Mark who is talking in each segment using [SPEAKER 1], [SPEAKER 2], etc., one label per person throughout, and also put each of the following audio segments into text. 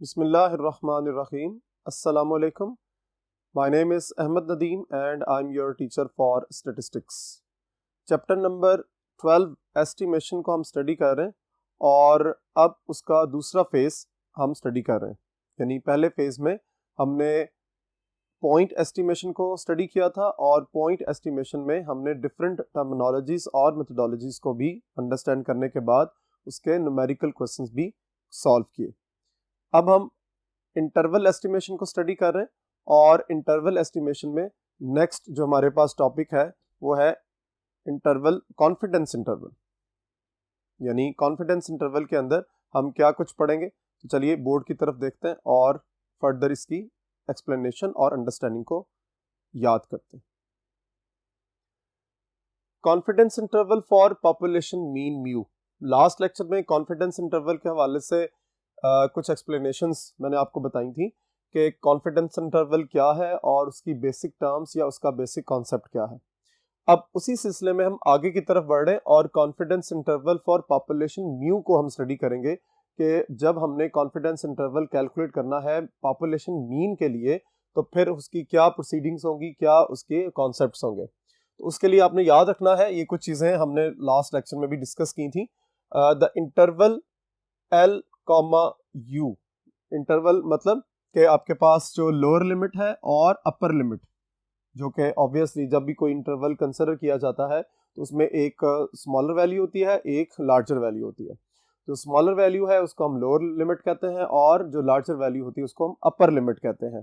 [SPEAKER 1] Bismillahirrahmanirrahim. Assalamu alaikum. My name is Ahmed Nadeem and I'm your teacher for statistics. Chapter number 12 estimation को हम study कर रहे हैं और अब उसका दूसरा फेज हम स्टडी कर रहे हैं। यानी पहले फेज में हमने पॉइंट एस्टिमेशन को स्टडी किया था और पॉइंट एस्टिमेशन में हमने डिफरेंट टर्मिनोलॉजीज और मेथोडोलॉजीज को भी अंडरस्टैंड करने के बाद उसके न्यूमेरिकल क्वेश्चंस भी सॉल्व किए। अब हम इंटरवल एस्टिमेशन को स्टडी कर रहे हैं और इंटरवल एस्टिमेशन में नेक्स्ट जो हमारे पास टॉपिक है वो है इंटरवल कॉन्फिडेंस इंटरवल। यानी कॉन्फिडेंस इंटरवल के अंदर हम क्या कुछ पढ़ेंगे, तो चलिए बोर्ड की तरफ देखते हैं और फर्दर इसकी एक्सप्लेनेशन और अंडरस्टैंडिंग को याद करते हैं। Confidence interval for population mean mu. Last lecture में कॉन्फिडेंस इंटरवल के हवाले से कुछ एक्सप्लेनेशंस मैंने आपको बताई थी कि कॉन्फिडेंस इंटरवल क्या है और उसकी बेसिक टर्म्स या उसका बेसिक कॉन्सेप्ट क्या है। अब उसी सिलसिले में हम आगे की तरफ बढ़ रहे हैं और confidence interval for population mu को हम स्टडी करेंगे कि जब हमने कॉन्फिडेंस इंटरवल कैलकुलेट करना है पॉपुलेशन मीन के लिए तो फिर उसकी क्या प्रोसीडिंग्स होंगी, क्या उसके कॉन्सेप्ट्स होंगे। तो उसके लिए आपने याद रखना है ये कुछ चीज़ें हमने लास्ट लेक्चर में भी डिस्कस की थी। The interval L comma you, interval मतलब कि आपके पास जो लोअर लिमिट है और अपर लिमिट, जो कि ऑब्वियसली जब भी कोई इंटरवल कंसिडर किया जाता है तो उसमें एक स्मॉलर वैल्यू होती है, एक लार्जर वैल्यू होती है। जो स्मॉलर वैल्यू है उसको हम लोअर लिमिट कहते हैं और जो लार्जर वैल्यू होती है उसको हम अपर लिमिट कहते हैं।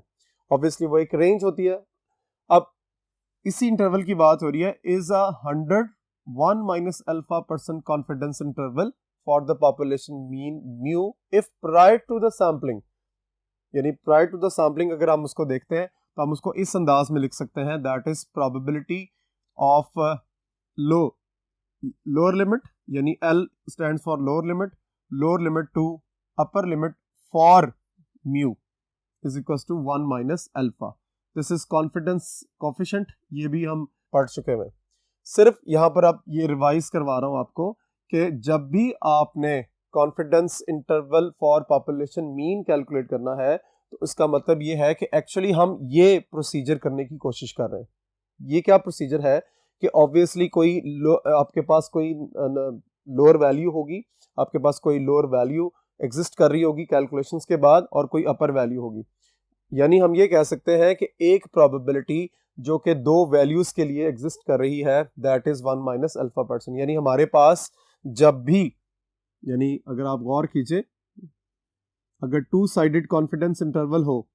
[SPEAKER 1] ऑब्वियसली वो एक रेंज होती है। अब इसी इंटरवल की बात हो रही है, is a 101 minus alpha percent confidence interval for the population mean mu if prior to the sampling. यानी प्रायर टू द सैम्पलिंग अगर हम उसको देखते हैं तो हम उसको इस अंदाज में लिख सकते हैं, that is probability of lower limit, यानी L stands for lower limit to upper limit for mu is equal to 1 minus alpha. This is confidence coefficient, ये भी हम पढ़ चुके हैं। सिर्फ यहाँ पर अब ये रिवाइज करवा रहा हूँ आपको कि जब भी आपने confidence interval for population mean calculate करना है तो इसका मतलब ये है कि एक्चुअली हम ये प्रोसीजर करने की कोशिश कर रहे हैं। ये क्या प्रोसीजर है कि ऑब्वियसली कोई आपके पास कोई लोअर वैल्यू होगी, आपके पास कोई लोअर वैल्यू एग्जिस्ट कर रही होगी कैलकुलेशंस के बाद और कोई अपर वैल्यू होगी। यानी हम ये कह सकते हैं कि एक प्रोबेबिलिटी जो कि दो वैल्यूज के लिए एग्जिस्ट कर रही है that is 1 minus alpha percent. यानी हमारे पास जब भी, यानी अगर आप गौर कीजिए, अगर टू साइडेड कॉन्फिडेंस इंटरवल हो,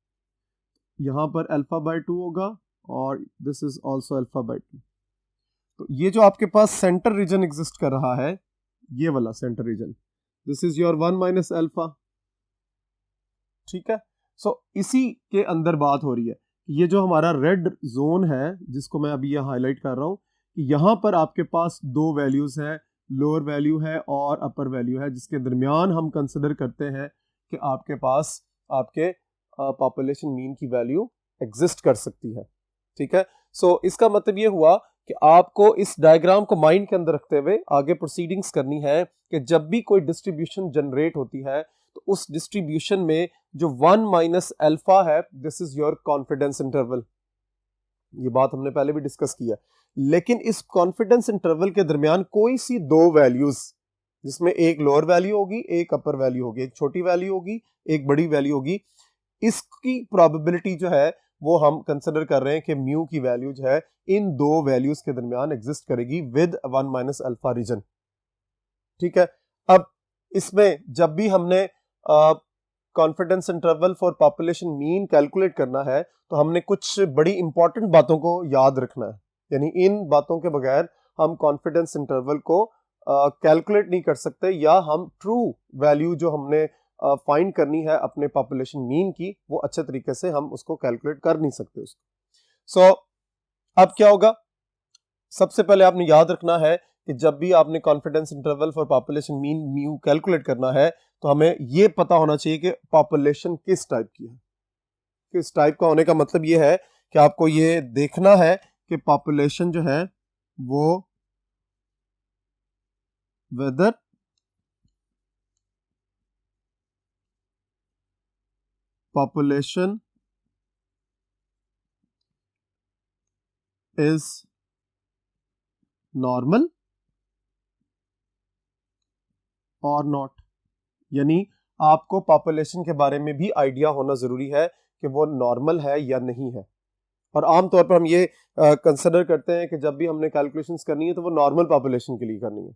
[SPEAKER 1] यहां पर अल्फा बाय 2 होगा और this is also alpha by 2। तो ये जो आपके पास सेंटर रीजन एग्जिस्ट कर रहा है, ये वाला centre region, this is your 1 minus alpha. ठीक है, सो इसी के अंदर बात हो रही है। ये जो हमारा रेड जोन है जिसको मैं अभी ये हाईलाइट कर रहा हूं कि यहां पर आपके पास दो वैल्यूज है, लोअर वैल्यू है और अपर वैल्यू है, जिसके दरमियान हम कंसिडर करते हैं कि आपके पास आपके पॉपुलेशन मीन की वैल्यू एग्जिस्ट कर सकती है। ठीक है, सो इसका मतलब ये हुआ कि आपको इस डायग्राम को माइंड के अंदर रखते हुए आगे प्रोसीडिंग्स करनी है कि जब भी कोई डिस्ट्रीब्यूशन जनरेट होती है तो उस डिस्ट्रीब्यूशन में जो 1 माइनस अल्फा है, this is your confidence interval. ये बात हमने पहले भी डिस्कस किया। लेकिन इस कॉन्फिडेंस इंटरवल के दरमियान कोई सी दो वैल्यूज, जिसमें एक लोअर वैल्यू होगी, एक अपर वैल्यू होगी, एक छोटी वैल्यू होगी, एक बड़ी वैल्यू होगी, इसकी प्रोबेबिलिटी जो है वो हम कंसिडर कर रहे हैं कि म्यू की वैल्यू जो है इन दो वैल्यूज के दरमियान एग्जिस्ट करेगी विद 1 माइनस अल्फा रीजन। ठीक है, अब इसमें जब भी हमने confidence interval for population mean calculate करना है तो हमने कुछ बड़ी इंपॉर्टेंट बातों को याद रखना है। यानी इन बातों के बगैर हम कॉन्फिडेंस इंटरवल को कैलकुलेट नहीं कर सकते, या हम ट्रू वैल्यू जो हमने फाइंड करनी है अपने पॉपुलेशन मीन की वो अच्छे तरीके से हम उसको कैलकुलेट कर नहीं सकते उसको। सो अब क्या होगा, सबसे पहले आपने याद रखना है कि जब भी आपने confidence interval for population mean mu calculate करना है तो हमें यह पता होना चाहिए कि पॉपुलेशन किस टाइप की है। किस टाइप का होने का मतलब यह है कि आपको ये देखना है कि पॉपुलेशन जो है वो weather population is normal or not, यानी आपको पॉपुलेशन के बारे में भी आइडिया होना जरूरी है कि वो नॉर्मल है या नहीं है। और आमतौर पर हम ये कंसिडर करते हैं कि जब भी हमने कैलकुलेशंस करनी है तो वो नॉर्मल पॉपुलेशन के लिए करनी है,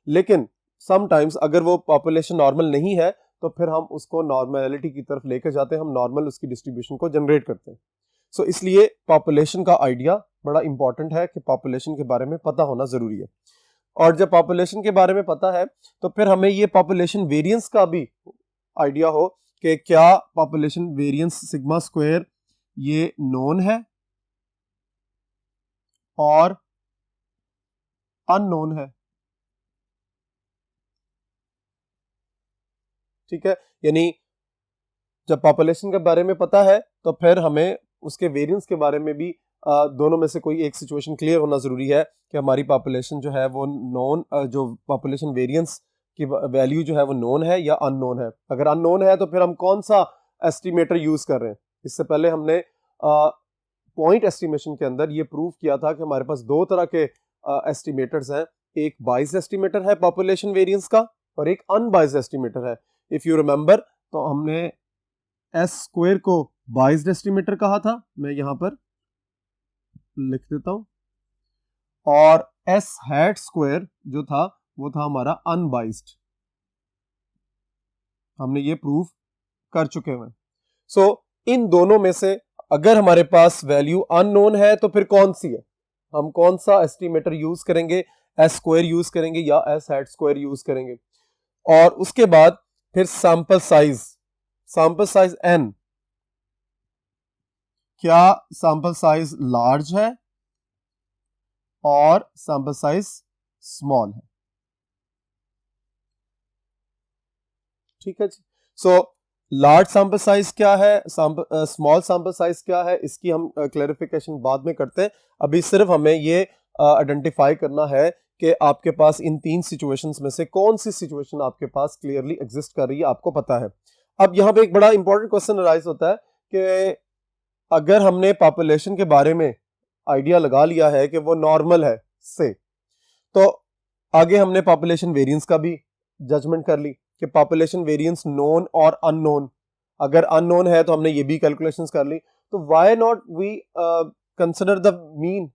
[SPEAKER 1] लेकिन समटाइम्स अगर वो पॉपुलेशन नॉर्मल नहीं है तो फिर हम उसको नॉर्मलिटी की तरफ लेकर जाते हैं, हम नॉर्मल उसकी डिस्ट्रीब्यूशन को जनरेट करते हैं। सो इसलिए पॉपुलेशन का आइडिया बड़ा इंपॉर्टेंट है कि पॉपुलेशन के बारे में पता होना जरूरी है। और जब पॉपुलेशन के बारे में पता है तो फिर हमें ये पॉपुलेशन वेरिएंस का भी आइडिया हो कि क्या पॉपुलेशन वेरिएंस सिग्मा स्क्वायर ये नोन है और अननोन है। ठीक है, यानी जब पॉपुलेशन के बारे में पता है तो फिर हमें उसके वेरिएंस के बारे में भी दोनों में से कोई एक सिचुएशन क्लियर होना जरूरी है कि हमारी पॉपुलेशन जो है वो नोन, जो पॉपुलेशन वेरिएंस की वैल्यू जो है वो नोन है या अननोन है। अगर अननोन है तो फिर हम कौन सा एस्टिमेटर यूज कर रहे हैं। इससे पहले हमने पॉइंट एस्टिमेशन के अंदर ये प्रूव किया था कि हमारे पास दो तरह के एस्टिमेटर्स हैं, एक बाइस्ड एस्टिमेटर है पॉपुलेशन वेरिएंस का और एक अनबाइस्ड एस्टिमेटर है। इफ यू रिमेंबर तो हमने एस स्क्वायर को बाइस्ड एस्टिमेटर कहा था, मैं यहां पर लिख देता हूं, और एस हैट स्क्वायर जो था वो था हमारा अनबाइस्ड। हमने ये प्रूव कर चुके हैं। सो इन दोनों में से अगर हमारे पास वैल्यू अननोन है तो फिर कौन सी है, हम कौन सा एस्टिमेटर यूज करेंगे, एस स्क्वायर यूज करेंगे या एस हैट स्क्वायर यूज करेंगे। और उसके बाद फिर सैंपल साइज n, क्या सैंपल साइज लार्ज है और सैंपल साइज स्मॉल है। ठीक है जी। सो लार्ज सैंपल साइज क्या है, स्मॉल सैंपल साइज क्या है, इसकी हम क्लैरिफिकेशन बाद में करते हैं। अभी सिर्फ हमें ये आइडेंटिफाई करना है कि आपके पास इन तीन सिचुएशंस में से कौन सी सिचुएशन आपके पास क्लियरली एग्जिस्ट कर रही है, आपको पता है। अब यहाँ पे एक बड़ा इंपॉर्टेंट क्वेश्चन अराइज होता है कि अगर हमने पॉपुलेशन के बारे में आइडिया लगा लिया है कि वो नॉर्मल है से, तो आगे हमने पॉपुलेशन वेरिएंस का भी जजमेंट कर ली कि पॉपुलेशन वेरिएंस नोन और अननोन, अगर अननोन है तो हमने ये भी कैलकुलेशंस कर ली, तो why not we consider the mean.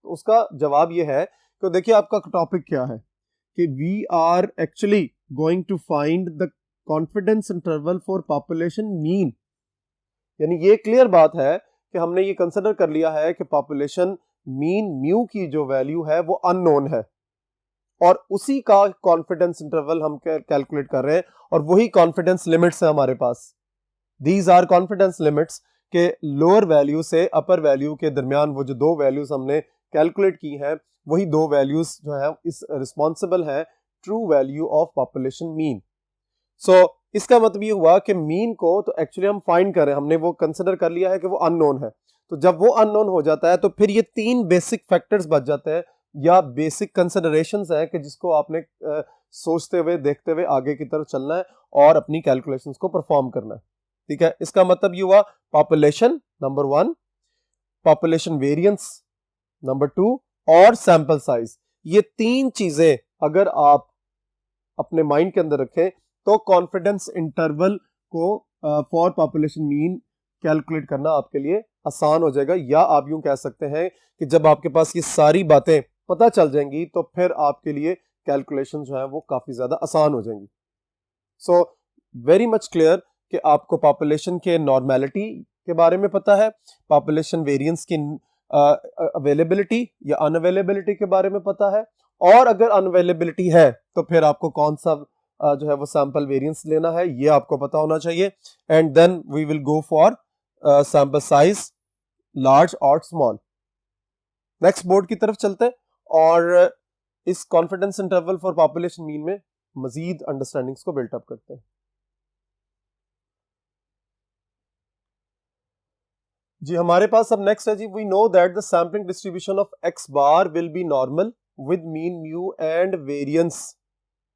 [SPEAKER 1] उसका जवाब ये है कि देखिए आपका टॉपिक क्या है कि we are actually going to find the confidence interval for population mean. यानी ये क्लियर बात है कि हमने ये कंसिडर कर लिया है कि पॉपुलेशन मीन म्यू की जो वैल्यू है वो अननोन है और उसी का कॉन्फिडेंस इंटरवल हम कैलकुलेट कर रहे हैं और वही कॉन्फिडेंस लिमिट्स है हमारे पास। दीज आर कॉन्फिडेंस लिमिट्स के लोअर वैल्यू से अपर वैल्यू के दरमियान वो जो दो वैल्यूज हमने कैलकुलेट की हैं वही दो वैल्यूज जो है इस रिस्पॉन्सिबल है true value of population mean. So इसका मतलब ये हुआ कि मीन को तो एक्चुअली हम फाइंड कर रहे हैं, हमने वो कंसिडर कर लिया है कि वो अननोन है। तो जब वो अननोन हो जाता है तो फिर ये तीन बेसिक फैक्टर्स बच जाते हैं या बेसिक कंसिडरेशंस हैं कि जिसको आपने सोचते हुए देखते हुए आगे की तरफ चलना है और अपनी कैलकुलेशंस को परफॉर्म करना है। ठीक है, इसका मतलब ये हुआ population number 1, population variance number 2 और सैंपल साइज। ये तीन चीजें अगर आप अपने माइंड के अंदर रखें तो कॉन्फिडेंस इंटरवल को फॉर पॉपुलेशन मीन कैलकुलेट करना आपके लिए आसान हो जाएगा। या आप यूं कह सकते हैं कि जब आपके पास ये सारी बातें पता चल जाएंगी तो फिर आपके लिए कैलकुलेशन जो है वो काफी ज्यादा आसान हो जाएंगी। सो वेरी मच क्लियर कि आपको पॉपुलेशन के नॉर्मेलिटी के बारे में पता है, पॉपुलेशन वेरिएंस की अवेलेबिलिटी या अनअवेलेबिलिटी के बारे में पता है, और अगर अनअवेलेबिलिटी है तो फिर आपको कौन सा जो है वो सैंपल वेरिएंस लेना है ये आपको पता होना चाहिए। And then we will go for sample size large और स्मॉल। नेक्स्ट बोर्ड की तरफ चलते हैं और इस confidence interval for population mean में मजीद अंडरस्टैंडिंग्स को बिल्ट अप करते हैं। जी हमारे पास अब नेक्स्ट है जी, we know that the sampling distribution of x bar will be normal with mean mu and variance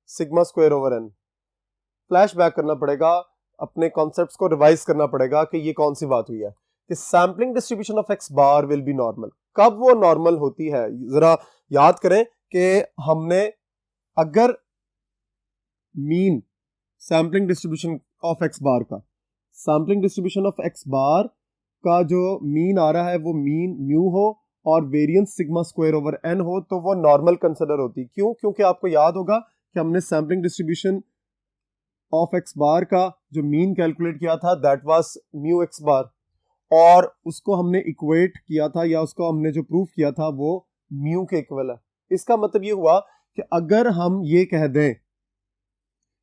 [SPEAKER 1] sigma square over n. Flash back करना पड़ेगा, अपने कॉन्सेप्ट्स को रिवाइज करना पड़ेगा कि ये कौन सी बात हुई है कि sampling distribution of x bar will be normal. कब वो नॉर्मल होती है, जरा याद करें कि हमने अगर mean sampling distribution of x bar का, sampling distribution of x bar का जो मीन आ रहा है वो मीन म्यू हो और variance sigma square over n हो, तो वो नॉर्मल कंसिडर होती। क्यों? क्योंकि आपको याद होगा कि हमने sampling distribution of x bar का जो मीन कैलकुलेट किया था दैट वाज म्यू एक्स बार, और उसको हमने इक्वेट किया था या उसको हमने जो प्रूफ किया था वो म्यू के इक्वल है। इसका मतलब ये हुआ कि अगर हम ये कह दें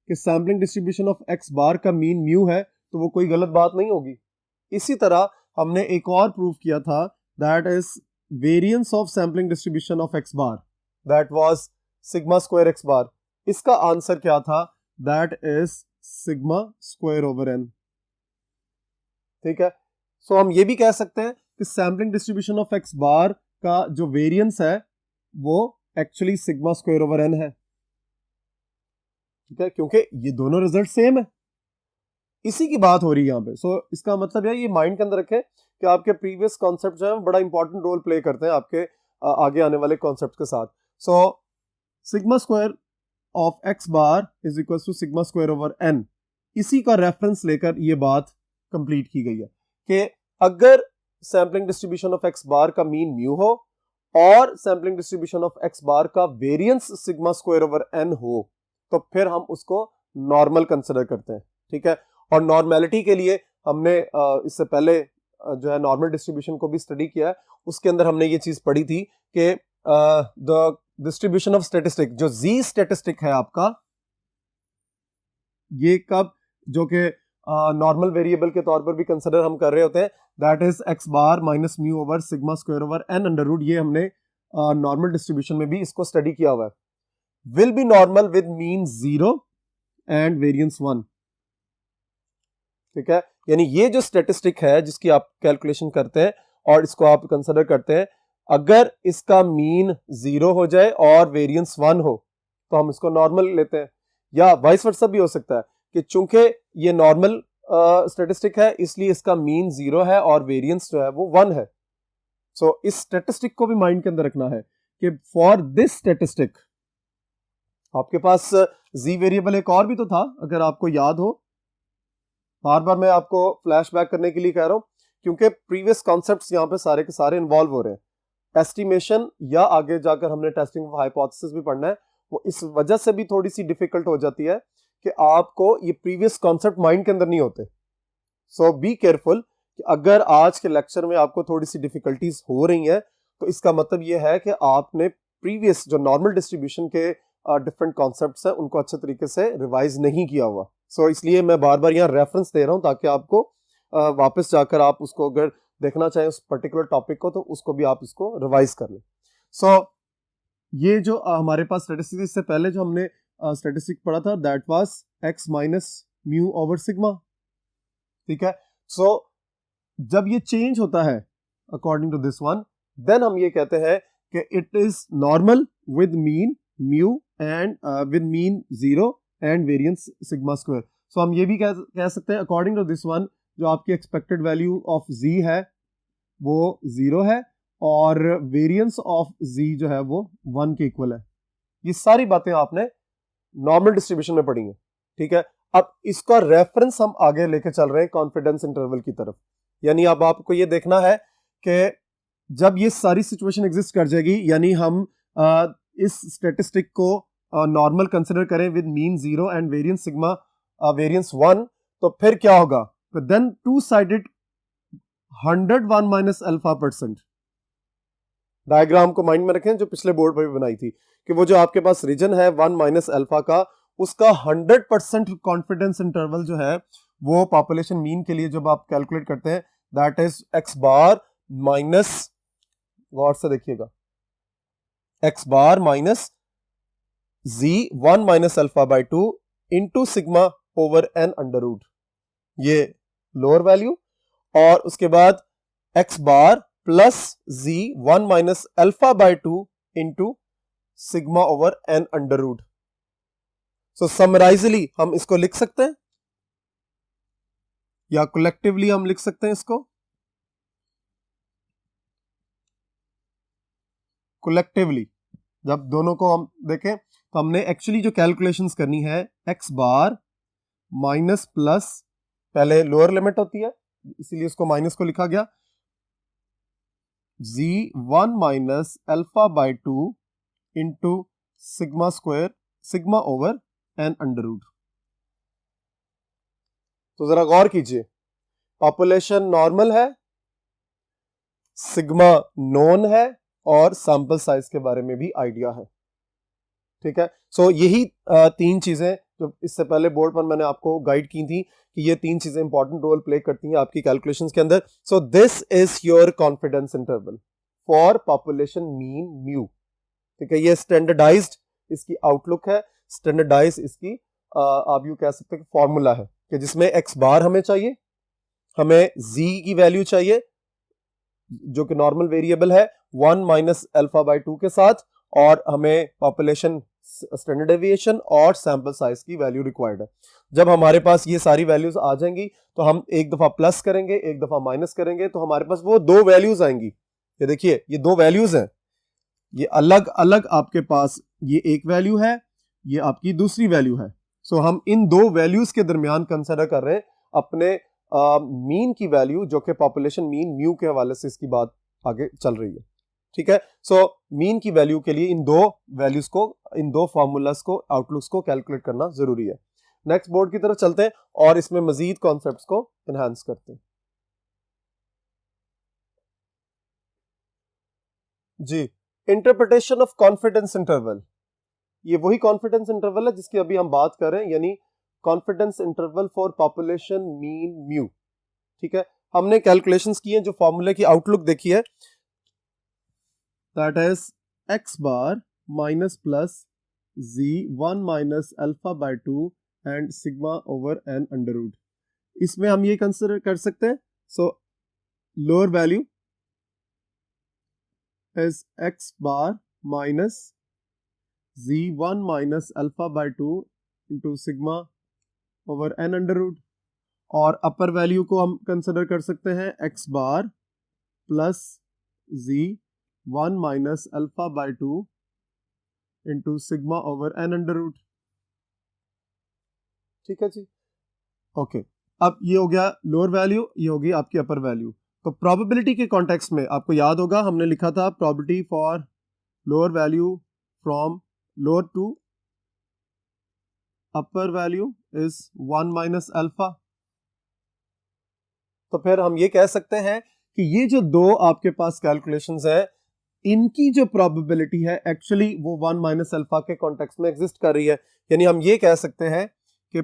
[SPEAKER 1] कि sampling distribution of x bar का मीन म्यू है तो वो कोई गलत बात नहीं होगी। इसी तरह हमने एक और प्रूफ किया था that is variance of sampling distribution of x bar that was sigma square x bar. इसका आंसर क्या था? That is sigma square over n. ठीक है, सो हम ये भी कह सकते हैं कि sampling distribution of x bar का जो वेरिएंस है वो actually sigma square over n है। ठीक है, क्योंकि ये दोनों रिजल्ट सेम है, इसी की बात हो रही है यहाँ पे। सो इसका मतलब है, ये माइंड के अंदर रखें कि आपके प्रीवियस कॉन्सेप्ट जो है बड़ा इंपॉर्टेंट रोल प्ले करते हैं आपके आगे आने वाले कॉन्सेप्ट के साथ। So sigma square of x bar is equal to sigma square over n, इसी का रेफरेंस लेकर ये बात कंप्लीट की गई है कि अगर sampling distribution of x bar का मीन म्यू हो और sampling distribution of x bar का variance sigma square over n हो तो फिर हम उसको नॉर्मल कंसिडर करते हैं। ठीक है, और नॉर्मेलिटी के लिए हमने इससे पहले जो है नॉर्मल डिस्ट्रीब्यूशन को भी स्टडी किया है। उसके अंदर हमने ये चीज पढ़ी थी कि द डिस्ट्रीब्यूशन ऑफ स्टैटिस्टिक, जो जी स्टैटिस्टिक है आपका, ये कब जो कि नॉर्मल वेरिएबल के तौर पर भी कंसिडर हम कर रहे होते हैं, that is x bar minus mu over sigma square over n under root. ये हमने नॉर्मल डिस्ट्रीब्यूशन में भी इसको स्टडी किया हुआ है। Will be normal with mean 0 and variance 1। ठीक है, यानी ये जो स्टैटिस्टिक है जिसकी आप कैलकुलेशन करते हैं और इसको आप कंसिडर करते हैं, अगर इसका मीन 0 हो जाए और वेरिएंस 1 हो तो हम इसको नॉर्मल लेते हैं। या वाइस वर्सा भी हो सकता है कि चूंकि ये नॉर्मल स्टैटिस्टिक है इसलिए इसका मीन 0 है और वेरिएंस जो है वो 1 है। सो इस स्टैटिस्टिक को भी माइंड के अंदर रखना है कि फॉर दिस स्टैटिस्टिक आपके पास जी वेरिएबल एक और भी तो था, अगर आपको याद हो। बार बार मैं आपको फ्लैशबैक करने के लिए कह रहा हूं क्योंकि प्रीवियस कॉन्सेप्ट्स यहाँ पे सारे के सारे इन्वॉल्व हो रहे हैं। एस्टिमेशन या आगे जाकर हमने टेस्टिंग ऑफ हाइपोथेसिस भी पढ़ना है, वो इस वजह से भी थोड़ी सी डिफिकल्ट हो जाती है कि आपको ये प्रीवियस कॉन्सेप्ट माइंड के अंदर नहीं होते। सो बी केयरफुल कि अगर आज के लेक्चर में आपको थोड़ी सी डिफिकल्टीज हो रही हैं तो इसका मतलब ये है कि आपने प्रीवियस जो नॉर्मल डिस्ट्रीब्यूशन के डिफरेंट कॉन्सेप्ट्स हैं उनको अच्छे तरीके से रिवाइज नहीं किया हुआ। सो इसलिए मैं बार बार यहाँ रेफरेंस दे रहा हूँ ताकि आपको वापस जाकर आप उसको अगर देखना चाहें उस पर्टिकुलर टॉपिक को तो उसको भी आप इसको रिवाइज कर लें। सो ये जो हमारे पास स्टैटिस्टिक, इससे पहले जो हमने स्टैटिस्टिक पढ़ा था that was x minus mu over sigma. ठीक है, सो जब ये चेंज होता है according to this one, then हम ये कहते हैं कि it is normal with mean mu and with mean 0 and variance sigma square. So हम ये भी कह सकते हैं अकॉर्डिंग टू दिस वन जो आपकी एक्सपेक्टेड वैल्यू ऑफ जी है वो 0 है और वेरिएंस ऑफ जी जो है वो 1 के इक्वल है। ये सारी बातें आपने नॉर्मल डिस्ट्रीब्यूशन में पढ़ी हैं। ठीक है, अब इसका रेफरेंस हम आगे लेके चल रहे हैं कॉन्फिडेंस इंटरवल की तरफ। यानी अब आपको ये देखना है कि जब ये सारी सिचुएशन एग्जिस्ट कर जाएगी, यानी हम इस स्टैटिस्टिक को नॉर्मल कंसिडर करें with mean 0 and variance sigma variance 1, तो फिर क्या होगा? तो then two sided 101 minus alpha percent. Diagram को माइंड में रखें जो पिछले बोर्ड पर भी बनाई थी कि वो जो आपके पास रीजन है 1 माइनस अल्फा का, उसका 100% कॉन्फिडेंस इंटरवल जो है वो पॉपुलेशन मीन के लिए जब आप कैलकुलेट करते हैं that is x bar minus, गौर से देखिएगा, x bar minus z 1 minus alpha by 2 into sigma over n under root, ये लोअर वैल्यू, और उसके बाद x bar plus z 1 minus alpha by 2 into sigma over n under root. So समराइजली हम इसको लिख सकते हैं या कलेक्टिवली हम लिख सकते हैं इसको, कलेक्टिवली जब दोनों को हम देखें तो हमने एक्चुअली जो कैलकुलेशंस करनी है एक्स बार माइनस प्लस, पहले लोअर लिमिट होती है इसीलिए इसको माइनस को लिखा गया, z1 minus alpha by 2 into sigma square sigma over n under root. तो जरा गौर कीजिए, पॉपुलेशन नॉर्मल है, सिग्मा नोन है और सैंपल साइज के बारे में भी आइडिया है। ठीक है, सो यही तीन चीजें जो इससे पहले बोर्ड पर मैंने आपको गाइड की थी कि ये तीन चीजें इंपॉर्टेंट रोल प्ले करती हैं आपकी कैलकुलेशंस के अंदर। So this is your confidence interval for population mean mu. ठीक है, ये स्टैंडर्डाइज्ड इसकी आउटलुक है, स्टैंडर्डाइज इसकी आप यूं कह सकते हैं फॉर्मूला है कि जिसमें एक्स बार हमें चाहिए, हमें जी की वैल्यू चाहिए जो कि नॉर्मल वेरिएबल है 1 माइनस अल्फा बाय 2 के साथ, और हमें पॉपुलेशन स्टैंडर्ड डेविएशन और सैंपल साइज की वैल्यू रिक्वायर्ड है। जब हमारे पास ये सारी वैल्यूज आ जाएंगी तो हम एक दफा प्लस करेंगे, एक दफा माइनस करेंगे, तो हमारे पास वो दो वैल्यूज आएंगी। ये देखिए, ये दो वैल्यूज हैं, ये अलग अलग आपके पास, ये एक वैल्यू है, ये आपकी दूसरी वैल्यू है। सो हम इन दो वैल्यूज के दरमियान कंसिडर कर रहे हैं अपने मीन की वैल्यू, जो कि पॉपुलेशन मीन म्यू के हवाले से इसकी बात आगे चल रही है। ठीक है, सो मीन की वैल्यू के लिए इन दो वैल्यूज को, इन दो फॉर्मूलाज को, आउटलुक्स को कैलकुलेट करना जरूरी है। नेक्स्ट बोर्ड की तरफ चलते हैं और इसमें मजीद कॉन्सेप्ट्स को एनहांस करते हैं। जी, इंटरप्रिटेशन ऑफ कॉन्फिडेंस इंटरवल, ये वही कॉन्फिडेंस इंटरवल है जिसकी अभी हम बात कर रहे हैं, यानी confidence interval for population mean mu. ठीक है, हमने कैलकुलेशंस की हैं, जो फॉर्मूले की आउटलुक देखी है, that is x bar minus plus z 1 minus alpha by 2 and sigma over n under root. इसमें हम ये कंसिडर कर सकते हैं, so lower value is x bar minus z1 minus alpha by 2 into sigma over n under root, और upper value को हम consider कर सकते हैं x bar plus z1 minus alpha by 2 into sigma over n under root. ठीक है जी, okay. अब ये हो गया लोअर वैल्यू, ये होगी आपकी अपर वैल्यू। तो प्रोबेबिलिटी के कॉन्टेक्स्ट में आपको याद होगा हमने लिखा था probability for lower value from lower to upper value is 1 minus alpha. तो फिर हम ये कह सकते हैं कि ये जो दो आपके पास कैलकुलेशंस है, इनकी जो प्रोबेबिलिटी है एक्चुअली वो 1 माइनस अल्फा के कॉन्टेक्स्ट में एग्जिस्ट कर रही है। यानी हम ये कह सकते हैं कि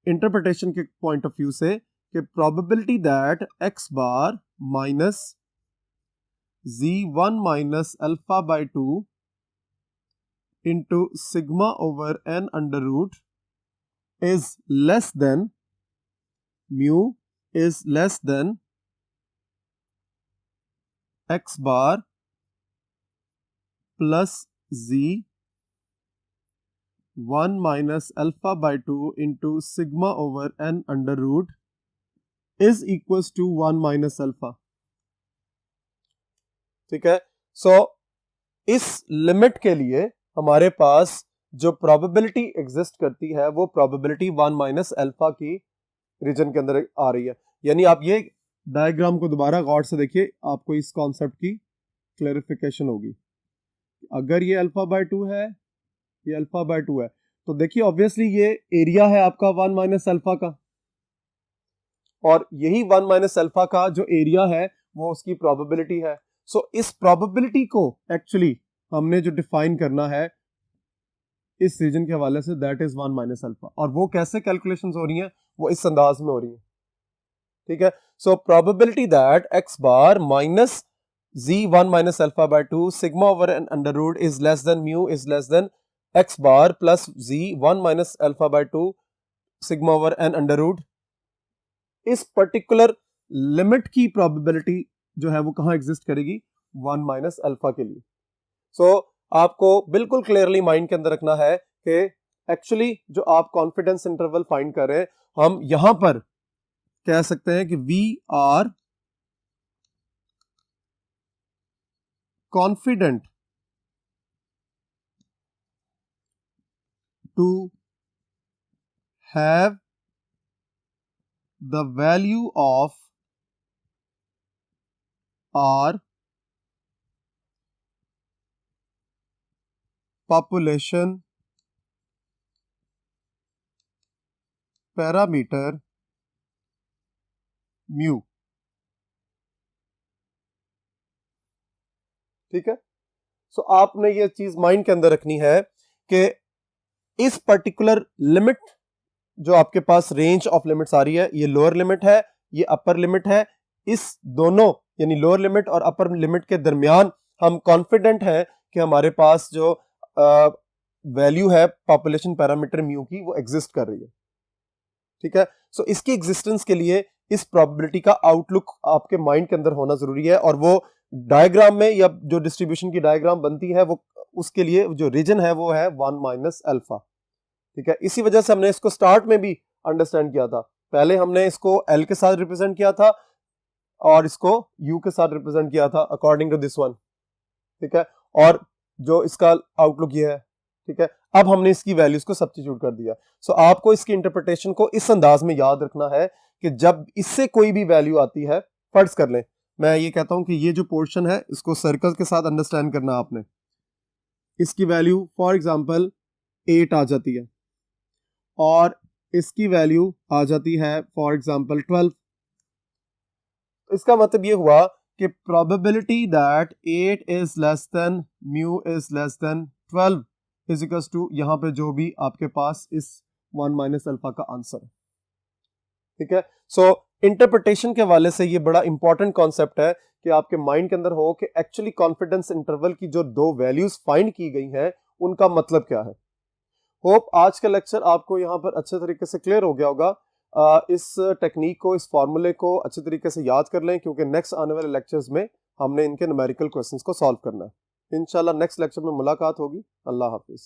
[SPEAKER 1] इंटरप्रिटेशन के पॉइंट ऑफ व्यू से कि probability that x bar minus z1 minus alpha by 2 into sigma over n under root is less than mu is less than x bar plus z 1 minus alpha by 2 into sigma over n under root is equals to 1 minus alpha। ठीक है, सो इस limit के लिए हमारे पास जो probability exist करती है वो प्रोबेबिलिटी 1 माइनस अल्फा की रीजन के अंदर आ रही है। यानी आप ये डायग्राम को दोबारा गौर से देखिए, आपको इस कॉन्सेप्ट की क्लैरिफिकेशन होगी। अगर ये अल्फा बाय 2 है, ये अल्फा बाय 2 है, तो देखिए ऑब्वियसली ये एरिया है आपका 1 माइनस अल्फा का, और यही 1 माइनस अल्फा का जो एरिया है वो उसकी प्रोबेबिलिटी है। सो इस प्रोबेबिलिटी को एक्चुअली हमने जो डिफाइन करना है इस रीजन के हवाले से, दैट इज 1 माइनस अल्फा। और वो कैसे कैलकुलेशंस हो रही हैं, वो इस अंदाज में हो रही है। ठीक है, so probability that x bar minus z1 minus alpha by 2 sigma over n under root is less than mu is less than x bar plus z1 minus alpha by 2 sigma over n under root, इस particular limit की probability जो है वो कहां exist करेगी, 1 minus alpha के लिए। सो आपको बिल्कुल क्लियरली माइंड के अंदर रखना है कि एक्चुअली जो आप कॉन्फिडेंस इंटरवल फाइंड कर रहे हैं, हम यहां पर कह सकते हैं कि we are confident to have the value of our population parameter mu. ठीक है, सो आपने ये चीज माइंड के अंदर रखनी है कि इस पर्टिकुलर लिमिट जो आपके पास रेंज ऑफ लिमिट्स आ रही है, ये लोअर लिमिट है, ये अपर लिमिट है। इस दोनों यानी लोअर लिमिट और अपर लिमिट के दरमियान हम कॉन्फिडेंट हैं कि हमारे पास जो वैल्यू है पॉपुलेशन पैरामीटर म्यू की वो एग्जिस्ट कर रही है। ठीक है, सो इसकी एग्जिस्टेंस के लिए इस प्रोबेबिलिटी का आउटलुक आपके माइंड के अंदर होना जरूरी है, और वो डायग्राम में या जो डिस्ट्रीब्यूशन की डायग्राम बनती है वो उसके लिए जो रीजन है वो है 1 माइनस अल्फा। ठीक है, इसी वजह से हमने इसको स्टार्ट में भी अंडरस्टैंड किया था। पहले हमने इसको एल के साथ रिप्रेजेंट किया था और इसको यू के साथ रिप्रेजेंट किया था अकॉर्डिंग टू दिस वन। ठीक है, और जो इसका आउटलुक ये है। ठीक है, अब हमने इसकी वैल्यूज को सब्स्टिट्यूट कर दिया। सो आपको इसकी इंटरप्रिटेशन को इस अंदाज में याद रखना है कि जब इससे कोई भी वैल्यू आती है, फर्ज कर लें मैं ये कहता हूं कि ये जो पोर्शन है इसको सर्कल के साथ अंडरस्टैंड करना आपने। इसकी वैल्यू फॉर एग्जांपल 8 आ जाती है और इसकी वैल्यू आ जाती है फॉर एग्जांपल 12। इसका मतलब ये हुआ कि probability that 8 is less than mu is less than 12 is equals to यहां पे जो भी आपके पास इस 1 माइनस अल्फा का आंसर है। ठीक है, सो इंटरप्रिटेशन के हवाले से ये बड़ा इंपॉर्टेंट कॉन्सेप्ट है कि आपके माइंड के अंदर हो कि एक्चुअली कॉन्फिडेंस इंटरवल की जो दो वैल्यूज फाइंड की गई हैं उनका मतलब क्या है। होप आज का लेक्चर आपको यहाँ पर अच्छे तरीके से क्लियर हो गया होगा। इस टेक्निक को, इस फॉर्मूले को अच्छे तरीके से याद कर लें, क्योंकि नेक्स्ट आने वाले लेक्चर्स में हमने इनके न्यूमेरिकल क्वेश्चंस को सॉल्व करना है। इंशाल्लाह नेक्स्ट लेक्चर में मुलाकात होगी। अल्लाह हाफिज।